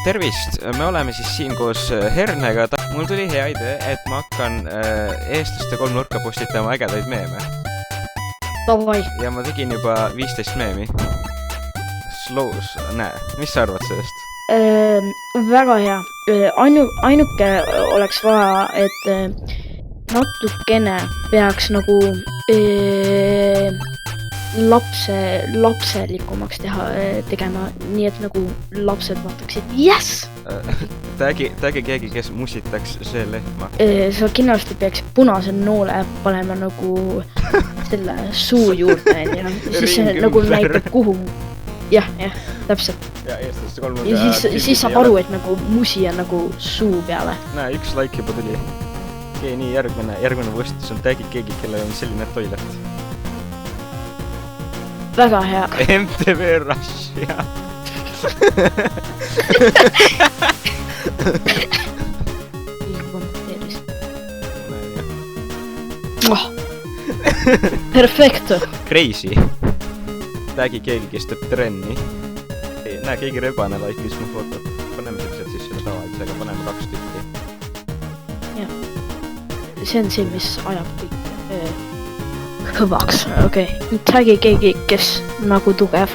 Tervist, me oleme siis siin koos Hernega. Mul tuli hea idee, et ma hakkan eestlaste kolmnurka postitama ägedaid meeme. Davai. Ja ma tegin juba 15 meemi. Slows, näe, mis sa arvad sellest? Väga hea. Ainuke oleks vaja, et natukene peaks nagu lapselikumaks tegema, nii et nagu lapsed vaataksid, yes! Tägi keegi, kes musitaks see lehma. Sa kindlasti peaks punase noole panema nagu selle suu juurde, ja siis see nagu näitab kuhu. Jah, täpselt. Ja eestlaste kolmnurka. Ja siis saab aru, et nagu musi on nagu suu peale. Näe, üks like juba tuli. Nii, järgmine võstus on tägi keegi, kellel on selline toilet. Väga hea. MTV Russia. Perfecto. Crazy. Tägi keegi, kes teeb trenni. Näe, keegi rebane laikis mu fotot. Paneme sellised siis selle tavalisega, paneme 2 tükki. Jah. See on see, mis ajab kõik kõvaks. Okei. Tägi keegi, kes nagu tugev.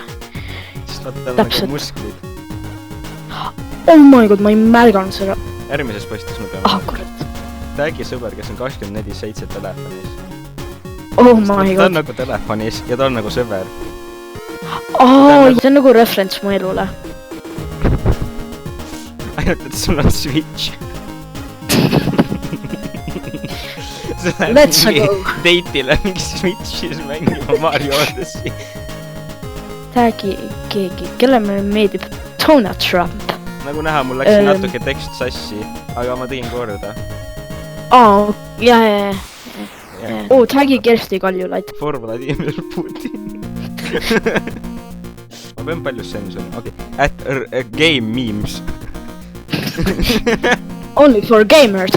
Siis tal on nagu musklid. Oh my god, ma ei märganud seda. Järgmises postis me peame. Kurat. Tägi sõber, kes on 24/7 telefonis. Oh my god. Ta on nagu telefonis ja ta on nagu sõber. See on nagu reference mu elule. Ainult, et sul on Switch. Let's go. Date'ile mingi Switchis mängima Mario Odyssey. Tägi keegi, kelle me meeldib Donald Trump. Nagu näha, mul läks natuke tekst sassi, aga ma tegin korda. Ja. Tägi Kersti Kaljulaid. For Vladimir Putin. Ma pean palju sensor. Okay. At game memes. Only for gamers.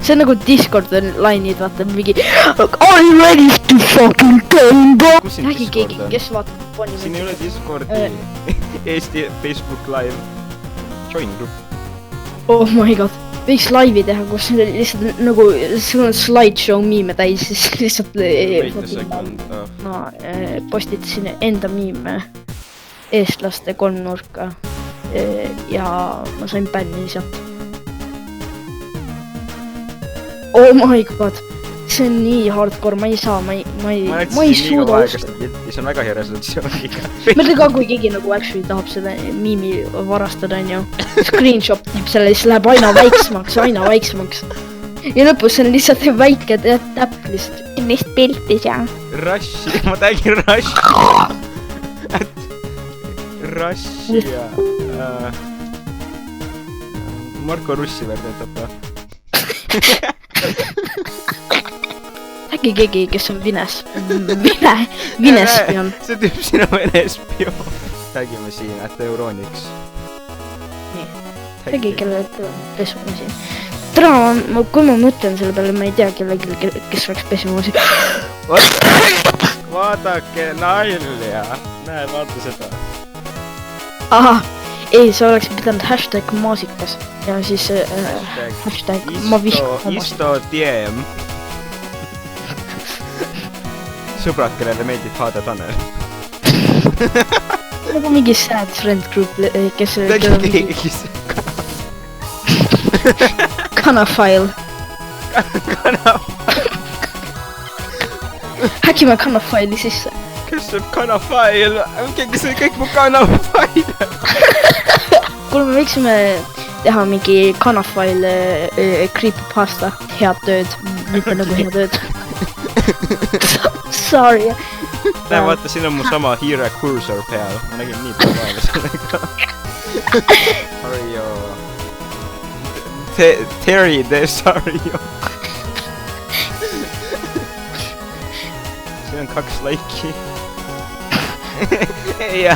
See on nagu Discord line'id, vaata mingi Are you ready to fucking game, bro? Tägi keegi, kes vaatab poni. Siin ei ole Discordi. Eesti Facebook live. Join group. Oh my god. Võiks laivi teha, kus lihtsalt nagu sul on slideshow miime täis, siis lihtsalt postitasin enda miime eestlaste kolmnurka ja ma sain bänni sealt. Oh my god, see on nii hardcore, ma ei saa, ma ei suuda uskuda. See on väga hea resolutsiooniga. Mõtle ka, kui keegi nagu actually tahab seda miimi varastada, on ju. Screenshot teeb selle, siis läheb aina väiksemaks. Ja lõpus on lihtsalt väike täpp lihtsalt. Mis pilti seal? Russia, ma tegin Russia. Marko Russiver töötab ka. Äkki keegi, kes on Vinespion. See tüüp siin on Vinespion. Tägime siin, et Euroniks. Nii. Tägi, kelle pesumasin. Täna, kui ma mõtlen selle peale, ma ei tea kellegi, kes oleks pesumasin. Vaadake nalja. Näe, vaata seda. Ei, see oleks pidanud hashtag maasikas. Ja siis hashtag ma vihkan Isto Diem. Sõbrad, kellele meeldib Hade Tanel. Nagu mingi sad friend group, kes... Tägi keegi Kanafile. Äkki ma Kanafile'i sisse. Kes on Kanafile? Keegi see kõik mu Kanafile. Kuule, me võiksime teha mingi Kanafile creepypasta. Head tööd. Mitte nagu head tööd. Sorry. Näe, vaata, siin on mu sama hiire cursor peal. Ma nägin nii palju vaeva sellega. Sario. Terry de Sario. Siin on 2 like'i. Ja.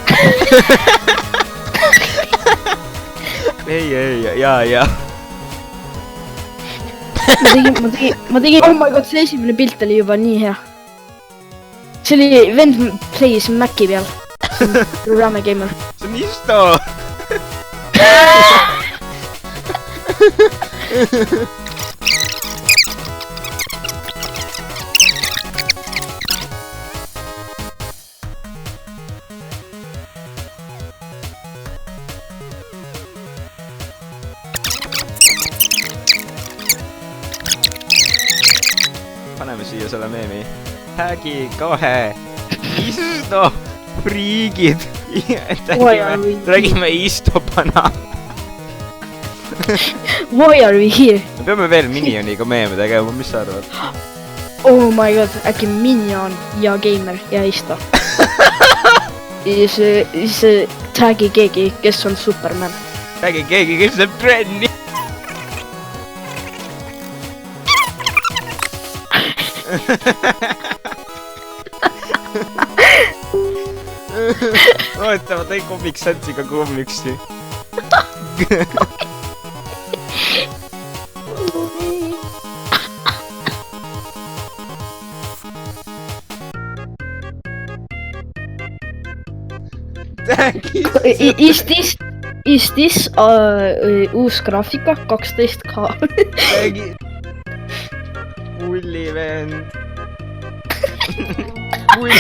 Ma tegin, oh my god, see esimene pilt oli juba nii hea. See oli vend play'is Maci peal. Rame Gamer. See on Isto! Paneme siia selle meemi. Tagi kohe. Isto friigid. Räägime istopana. Why are we here? Me peame veel Minioniga meeme tegema, mis sa arvad? Oh my god, äkki Minion ja Gamer ja Isto. siis tagi keegi, kes on Superman. Tagi keegi, kes on trenni. Oota, ma tõin Comic Sansiga koomiksi. Is this uus graafika 12K? Pulli vend. Pulli.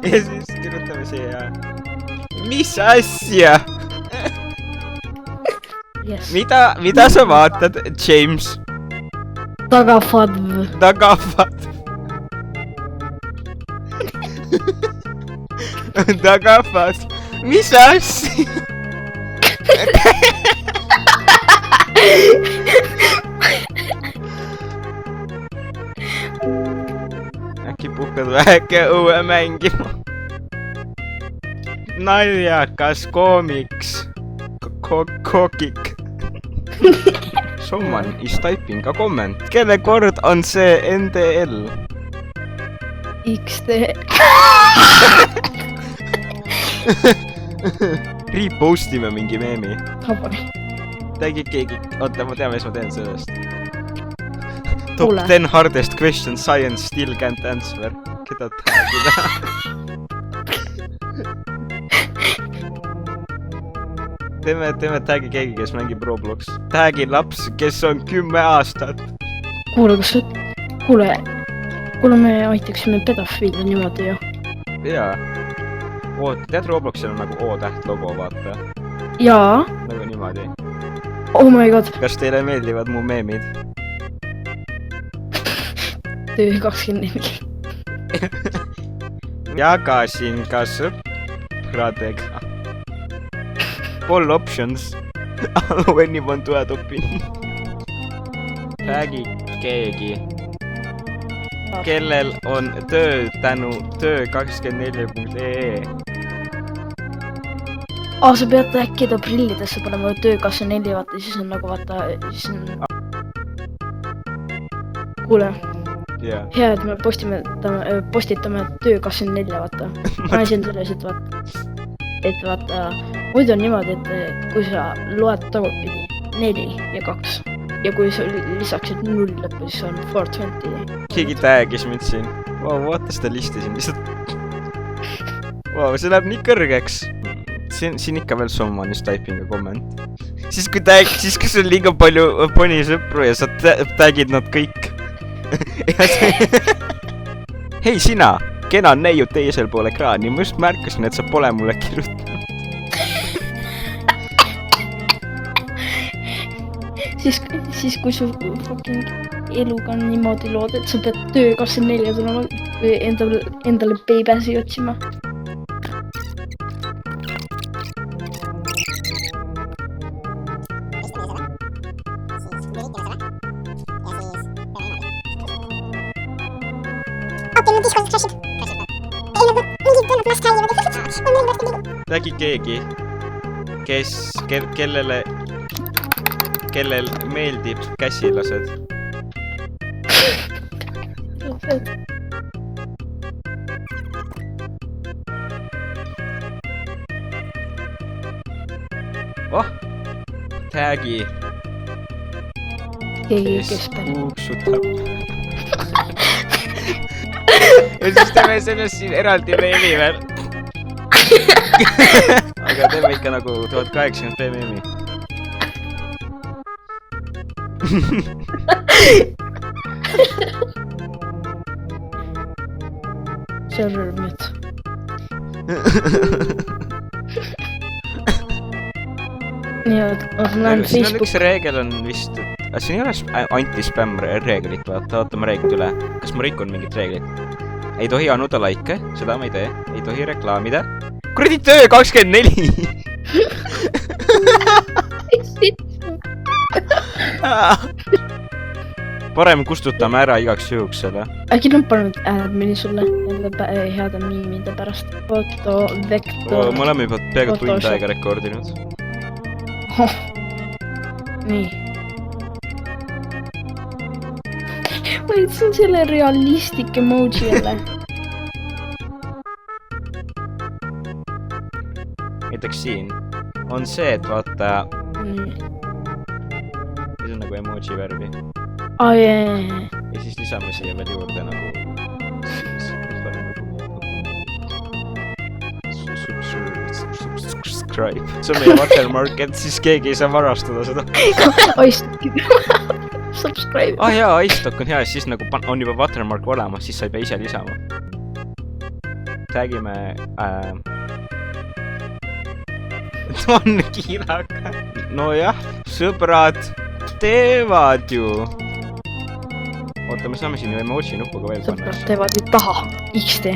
Ja siis kirjutame siia. Mis asja? Yes. Mida sa vaatad, James? Tagafadv. Tagafad. Mis asja? Äkki puhkad väike õue mängima? Naljakas koomiks. Kokik. Someone is typing a comment. Kelle kord on see NDL? XD. Repostime mingi meemi. Vabani. Tagi keegi. Oota, ma tean, mis ma teen sellest. Top Kuule. 10 hardest questions science still can't answer. Keda tagida? Teeme tagi keegi, kes mängib Roblox. Tagi laps, kes on 10 aastat. Kuule, me aitaksime pedofiile niimoodi ju. Jaa. Oota, tead Robloxil on nagu O-täht logo, vaata. Jaa. Nagu niimoodi. Oh my god. Kas teile meeldivad mu meemid? Töö 24. Jagasin ka sõpradega. All options. All anyone to add opinion. Räägi keegi, kellel on töö tänu töö24.ee. Sa pead äkki ta prillidesse panema töökassa 4, vaata, siis on nagu vaata, siis on... Kuule. Yeah. Hea, et me postitame töökassa 4, vaata. Ma näisin selles, et vaata, muidu on niimoodi, et kui sa loed tagurpidi 4 ja 2 ja kui sa lisaksid 0 lõppu, siis on 420. Keegi tagis mind siin. Vau, vaata seda listisin lihtsalt. Vau, see läheb nii kõrgeks. Siin ikka veel someone is typing a comment. Siis kui sul liiga palju poni sõpru ja sa tagid nad kõik. Hei sina, kena neiu teisel pool ekraani. Ma just märkasin, et sa pole mulle kirjutanud. Siis kui su fucking eluga on niimoodi lood, et sa pead töökassa 4 tulema endale beibäsi otsima. Tagi keegi, kellel meeldib käsilased. Oh, tagi. Keegi, kes kuuksutab. Ja siis teeme sellest siin eraldi meemi veel. aga teeme ikka nagu 1080p meemi. Server mute. nii, oot, ma lähen siin on Facebook. üks reegel on vist, siin ei ole anti-spämm reeglit, vaatame reeglid üle. Kas ma rikun mingit reeglit? Ei tohi annuda like, seda ma ei tee. Ei tohi reklaamida. Kuradi töö 24! Parem kustutame ära igaks juhuks selle. Äkki nad panevad admini sulle nende heade miimide pärast. Foto, vektor. Me oleme juba peaaegu tund Photoshop. aega rekordinud. Nii. Wait, see on selle realistlik emoji jälle. Näiteks siin on see, et vaata, Nii. see on nagu emoji värvi. Jee. Ja siis lisame siia veel juurde nagu subscribe. See on meie watermark, et siis keegi ei saa varastada seda. Aistok. Subscribe. Jaa, iStock on hea, siis nagu on juba watermark olemas, siis sa ei pea ise lisama. Tagime on kiiraga. Nojah, sõbrad teevad ju. Oota, me saame siin ju emoji nupuga veel panna. Sõbrad teevad ju taha. XD.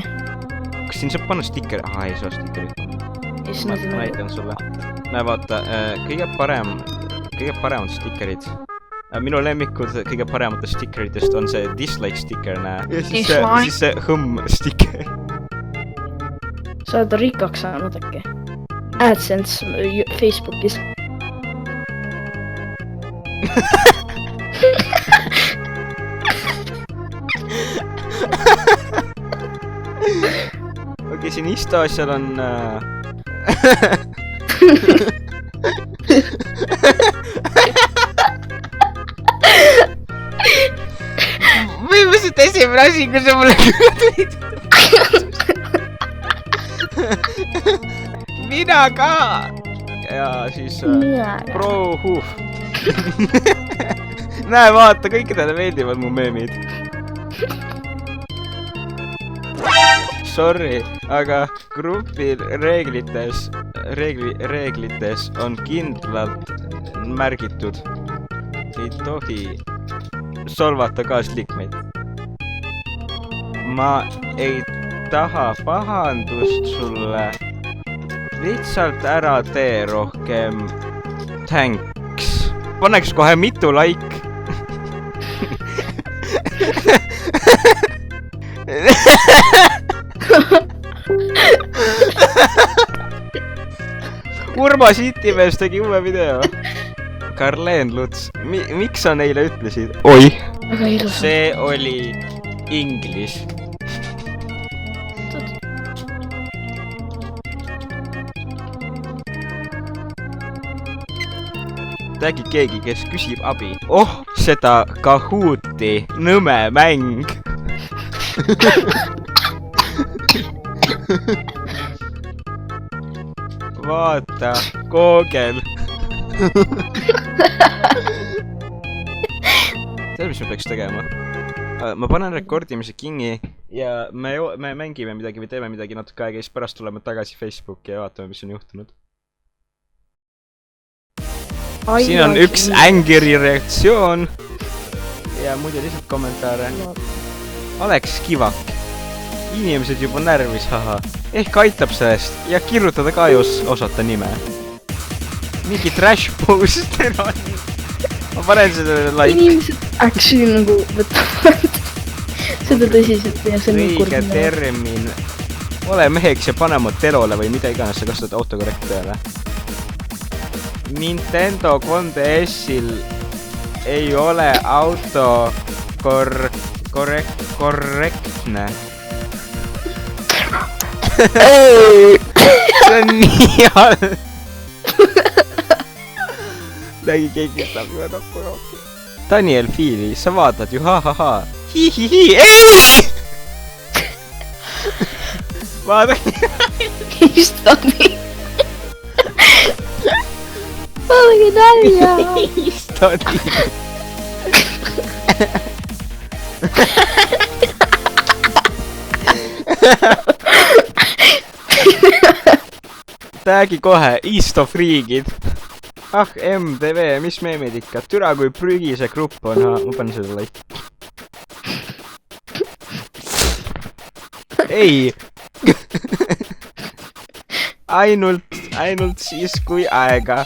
Kas siin saab panna sticker? Ei saa stickerit panna. Ma näitan sulle. Näe, vaata, kõige paremad stickerid. Minu lemmikud kõige parematest stickeritest on see dislike sticker, näe. Ja siis see hõmm sticker. Sa oled rikkaks saanud äkki? AdSense Facebookis. Okei, siin Insta asjal on... Võimuselt esimene asi, kui sa mulle külla tulid. Mina ka! Ja siis... Pro Hoof. Näe, vaata, kõikidele meeldivad mu meemid. Sorry, aga grupi reeglites on kindlalt märgitud. Ei tohi solvata kaasliikmeid. Ma ei taha pahandust sulle. Lihtsalt ära tee rohkem. Thanks. Paneks kohe mitu like. Urmas Itimees tegi uue video. Karleen Luts, miks sa neile ütlesid? Oi, see oli inglis. Tagi keegi, kes küsib abi. Oh, seda Kahooti nõme mäng. Vaata, koogel. Tead, mis me peaks tegema? Ma panen rekordimise kingi ja me mängime midagi või teeme midagi natuke aega ja siis pärast tuleme tagasi Facebooki ja vaatame, mis on juhtunud. Siin on üks angry reaktsioon ja muidu lihtsalt kommentaare. Oleks kivak. Inimesed juba närvis, haha. Ehk aitab sellest ja kirjutada ka ju osata nime. Mingi trash poster on. Ma panen sellele like. Inimesed actually nagu võtavad seda tõsiselt ja see on õige termin. Ole meheks ja pane mu telole või mida iganes sa kasutad autokorrekti peale. Nintendo 3DS-il ei ole auto korrektne. See on nii halb. Nägi keegi saab ühe nokku jooki. Daniel Fiili, sa vaatad ju ha-ha-ha. Hi-hi-hi, ei! Vaata. Istoni . Olge nalja . Istoni . Täägi kohe , Istofriigid . Ah , MTV , mis meemid ikka , türa kui prügi see grupp on , ma panen selle like . ei . ainult siis , kui aega .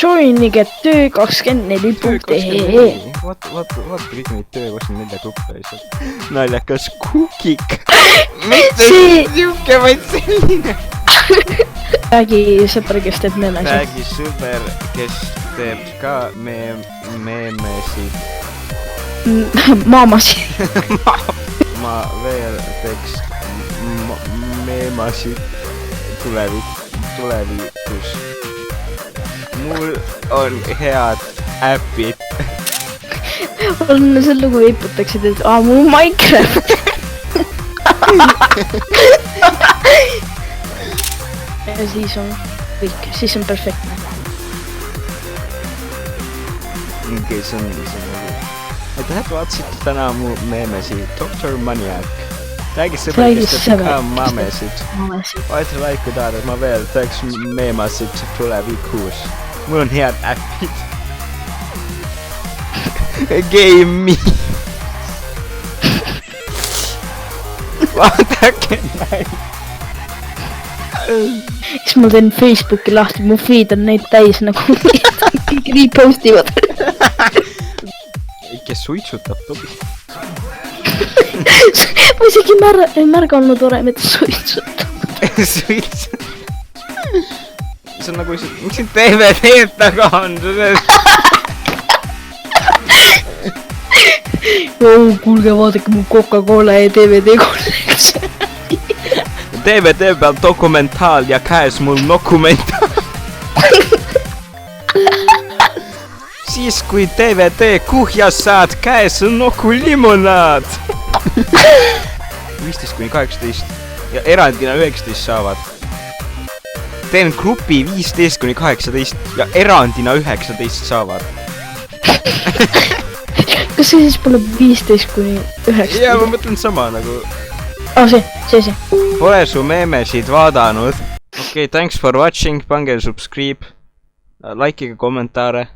Joinige töö24.ee . vaata kõik neid töö24 gruppe lihtsalt . naljakas kukik . mitte siuke , vaid selline . räägi sõber , kes teeb meelesid . räägi sõber , kes teeb ka meemesid . Maamasid . ma veel teeks meemasid tulevikus . mul on head äpid . on selle , kui viputaksid , et mul on Minecraft . ja siis on kõik , siis on perfektne . okei , see on nagu . aitäh , et vaatasite täna mu meemesid . Dr Maniac . räägi sõber , kes teeb ka mamesid . vaata like , kui tahad , et ma veel teeks meemasid tulevikus . mul on head äpid . Game me . vaadake näid . siis ma teen Facebooki lahti , mu feed on neid täis nagu kõik repostivad . kes suitsutab , tobi . ma isegi ei märganud varem , et suitsutab . suitsutab . see on nagu , miks siin DVD-d taga on ? kuulge , vaadake mu Coca-Cola ja DVD kollektsioon . DVD peal dokumentaal ja käes mul dokumentaal . siis kui DVD kuhjas saad , käes on Nuku limonaad . 15–18 ja erandina 19 saavad . teen grupi 15–18 ja erandina 19 saavad . kas see siis pole 15–19 ? ja ma mõtlen sama nagu . see . Pole su meemesid vaadanud . okei , thanks for watching , pange subscribe , likeige kommentaare .